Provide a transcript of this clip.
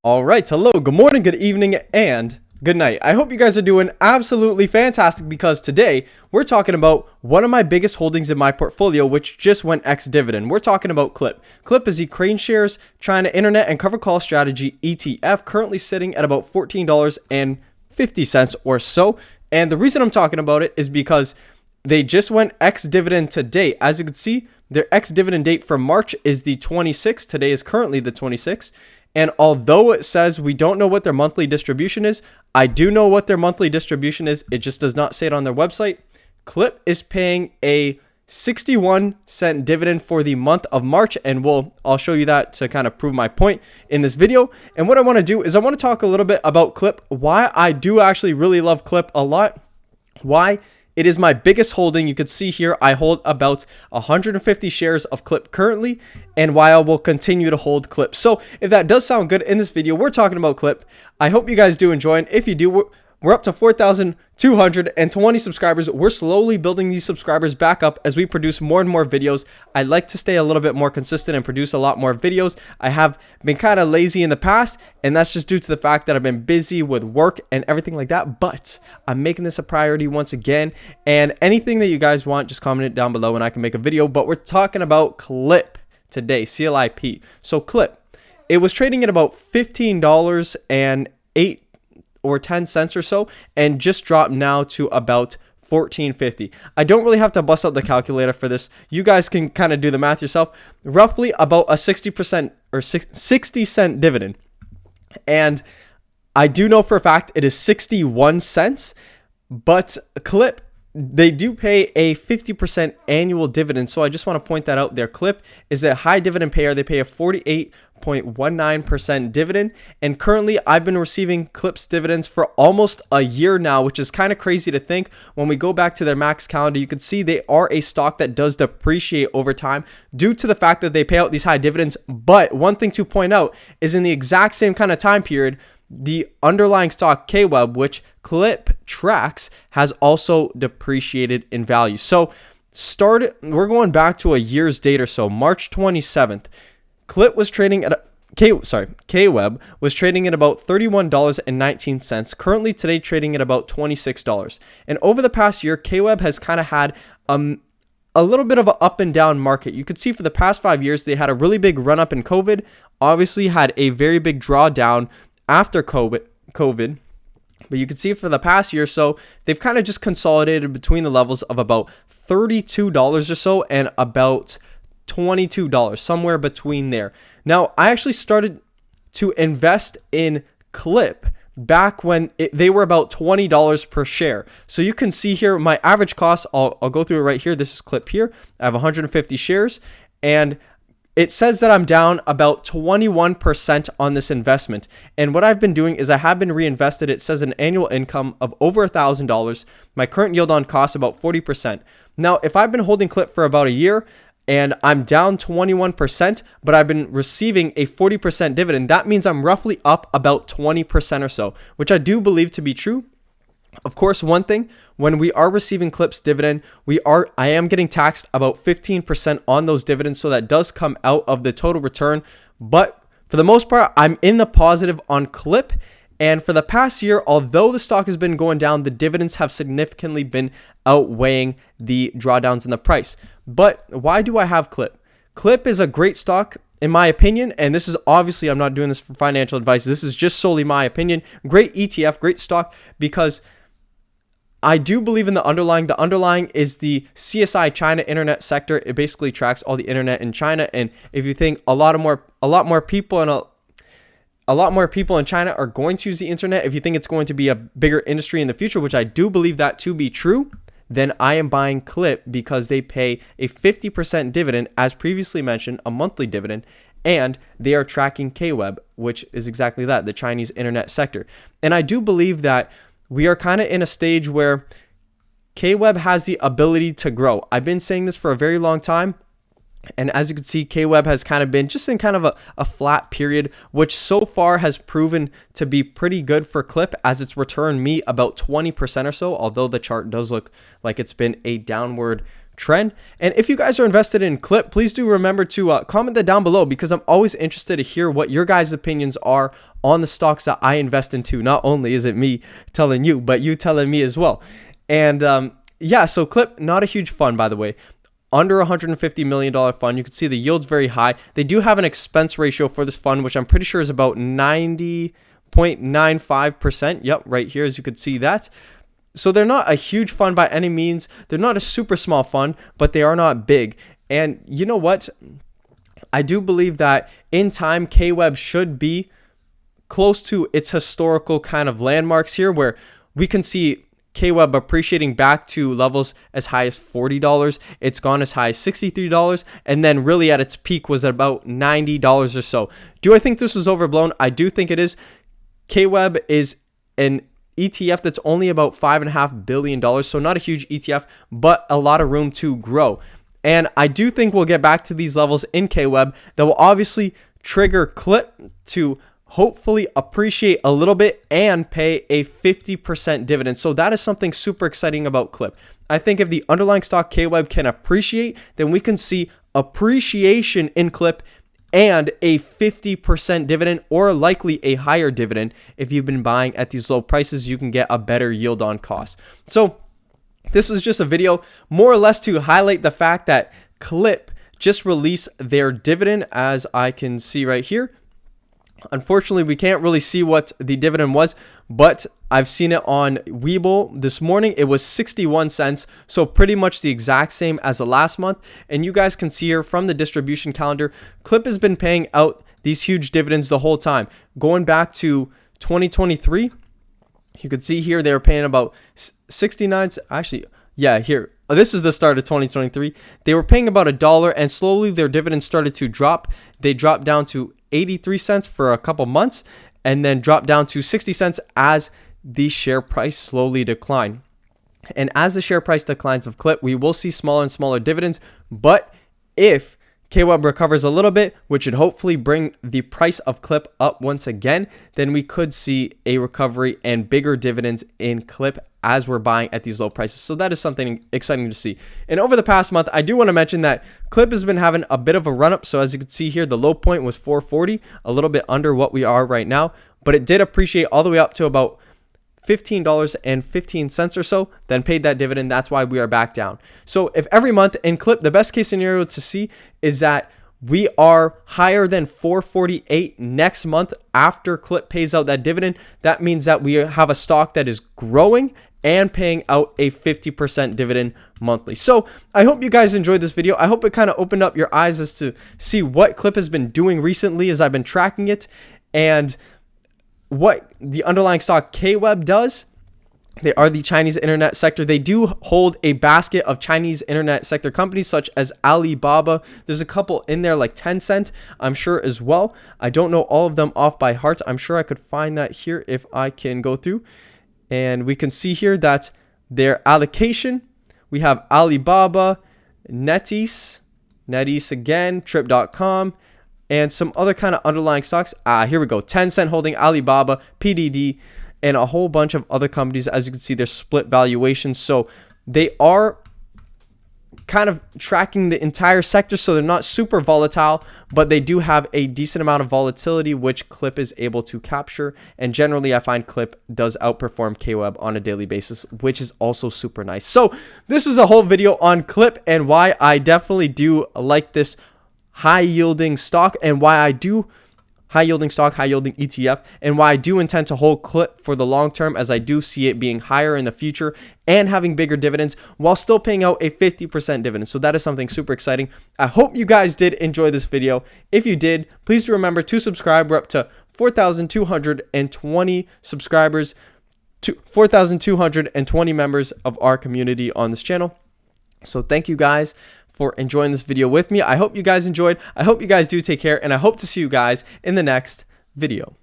All right, hello, good morning, good evening, and good night. I hope you guys are doing absolutely fantastic because today we're talking about one of my biggest holdings in my portfolio, which just went ex-dividend. We're talking about KLIP. KLIP is the Kraneshares China Internet and Covered Call Strategy ETF, currently sitting at about $14.50 or so. And the reason I'm talking about it is because they just went ex-dividend today. As you can see, their ex-dividend date for March is the 26th. Today is currently the 26th. And although it says we don't know what their monthly distribution is, I do know what their monthly distribution is. It just does not say it on their website. KLIP is paying a 61-cent dividend for the month of March, and I'll show you that to kind of prove my point in this video. And what I want to do is I want to talk a little bit about KLIP, why I do actually really love KLIP a lot, why it is my biggest holding. You can see here I hold about 150 shares of KLIP currently, and why I will continue to hold KLIP. So if that does sound good in this video, we're talking about KLIP. I hope you guys do enjoy, and if you do, we're up to 4,220 subscribers. We're slowly building these subscribers back up as we produce more and more videos. I like to stay a little bit more consistent and produce a lot more videos. I have been kind of lazy in the past, and that's just due to the fact that I've been busy with work and everything like that. But I'm making this a priority once again. And anything that you guys want, just comment it down below and I can make a video. But we're talking about KLIP today, KLIP. So KLIP, it was trading at about $15.08 or 10 cents or so, and just dropped now to about $14.50. I don't really have to bust out the calculator for this. You guys can kind of do the math yourself. Roughly about a 60% or 60-cent dividend. And I do know for a fact it is 61 cents, but KLIP, they do pay a 50% annual dividend. So I just want to point that out there. KLIP is a high dividend payer. They pay a 48.19% dividend. And currently I've been receiving KLIP's dividends for almost a year now, which is kind of crazy to think. When we go back to their max calendar, you can see they are a stock that does depreciate over time due to the fact that they pay out these high dividends. But one thing to point out is in the exact same kind of time period, the underlying stock KWEB, which KLIP tracks, has also depreciated in value. So we're going back to a year's date or so, March 27th. KLIP was trading at KWEB was trading at about $31.19. Currently today trading at about $26. And over the past year, KWEB has kind of had a little bit of an up and down market. You could see for the past 5 years, they had a really big run up in COVID, obviously had a very big drawdown after COVID. But you can see for the past year or so, they've kind of just consolidated between the levels of about $32 or so and about $22, somewhere between there. Now, I actually started to invest in KLIP back when they were about $20 per share. So you can see here my average cost, I'll go through it right here. This is KLIP here. I have 150 shares, and it says that I'm down about 21% on this investment. And what I've been doing is I have been reinvested. It says an annual income of over $1,000. My current yield on cost about 40%. Now, if I've been holding KLIP for about a year and I'm down 21%, but I've been receiving a 40% dividend, that means I'm roughly up about 20% or so, which I do believe to be true. Of course, one thing, when we are receiving KLIP's dividend, I am getting taxed about 15% on those dividends, so that does come out of the total return. But for the most part, I'm in the positive on KLIP. And for the past year, although the stock has been going down, the dividends have significantly been outweighing the drawdowns in the price. But why do I have KLIP? KLIP is a great stock, in my opinion, and this is obviously, I'm not doing this for financial advice. This is just solely my opinion. Great ETF, great stock, because I do believe in the underlying. The underlying is the CSI China internet sector. It basically tracks all the internet in China. And if you think a lot more people in China are going to use the internet, if you think it's going to be a bigger industry in the future, which I do believe that to be true, then I am buying KLIP because they pay a 50% dividend, as previously mentioned, a monthly dividend, and they are tracking KWEB, which is exactly that, the Chinese internet sector. And I do believe that we are kind of in a stage where KWEB has the ability to grow. I've been saying this for a very long time. And as you can see, KWEB has kind of been just in kind of a flat period, which so far has proven to be pretty good for KLIP, as it's returned me about 20% or so, although the chart does look like it's been a downward trend. And if you guys are invested in KLIP, please do remember to comment that down below, because I'm always interested to hear what your guys' opinions are on the stocks that I invest into. Not only is it me telling you, but you telling me as well. And yeah, so KLIP, not a huge fund, by the way. Under $150 million fund. You can see the yield's very high. They do have an expense ratio for this fund, which I'm pretty sure is about 90.95%. Yep, right here, as you could see that. So they're not a huge fund by any means. They're not a super small fund, but they are not big. And you know what? I do believe that in time, KWEB should be close to its historical kind of landmarks here, where we can see KWEB appreciating back to levels as high as $40. It's gone as high as $63, and then really at its peak was at about $90 or so. Do I think this is overblown? I do think it is. KWEB is an ETF that's only about $5.5 billion, so not a huge ETF, but a lot of room to grow. And I do think we'll get back to these levels in KWEB that will obviously trigger KLIP to hopefully appreciate a little bit and pay a 50% dividend. So that is something super exciting about KLIP. I think if the underlying stock KWEB can appreciate, then we can see appreciation in KLIP and a 50% dividend, or likely a higher dividend. If you've been buying at these low prices, you can get a better yield on cost. So this was just a video more or less to highlight the fact that KLIP just released their dividend, as I can see right here. Unfortunately, we can't really see what the dividend was, but I've seen it on Webull this morning. It was 61 cents, so pretty much the exact same as the last month. And you guys can see here from the distribution calendar, KLIP has been paying out these huge dividends the whole time. Going back to 2023, you can see here they were paying about 69. Actually, yeah, here. This is the start of 2023. They were paying about $1, and slowly their dividends started to drop. They dropped down to 83 cents for a couple months, and then dropped down to 60 cents as the share price slowly declined. And as the share price declines of KLIP, we will see smaller and smaller dividends. But if KWEB recovers a little bit, which should hopefully bring the price of KLIP up once again, then we could see a recovery and bigger dividends in KLIP as we're buying at these low prices. So that is something exciting to see. And over the past month, I do want to mention that KLIP has been having a bit of a run up. So as you can see here, the low point was 440, a little bit under what we are right now, but it did appreciate all the way up to about $15.15 or so, then paid that dividend. That's why we are back down. So if every month in KLIP, the best case scenario to see is that we are higher than 448 next month after KLIP pays out that dividend. That means that we have a stock that is growing and paying out a 50% dividend monthly. So I hope you guys enjoyed this video. I hope it kind of opened up your eyes as to see what KLIP has been doing recently as I've been tracking it, and what the underlying stock KWEB does. They are the Chinese internet sector. They do hold a basket of Chinese internet sector companies such as Alibaba. There's a couple in there like Tencent, I'm sure, as well. I don't know all of them off by heart. I'm sure I could find that here if I can go through. And we can see here that their allocation, we have Alibaba, NetEase again, Trip.com, and some other kind of underlying stocks. Here we go. Tencent holding Alibaba, PDD, and a whole bunch of other companies. As you can see, they're split valuations. So they are kind of tracking the entire sector. So they're not super volatile, but they do have a decent amount of volatility, which KLIP is able to capture. And generally, I find KLIP does outperform KWEB on a daily basis, which is also super nice. So this was a whole video on KLIP and why I definitely do like this high yielding stock, and why I do high yielding stock, high yielding ETF, and why I do intend to hold KLIP for the long term, as I do see it being higher in the future and having bigger dividends while still paying out a 50% dividend. So that is something super exciting. I hope you guys did enjoy this video. If you did, please do remember to subscribe. We're up to 4,220 subscribers, to 4,220 members of our community on this channel. So thank you guys for enjoying this video with me. I hope you guys enjoyed. I hope you guys do take care, and I hope to see you guys in the next video.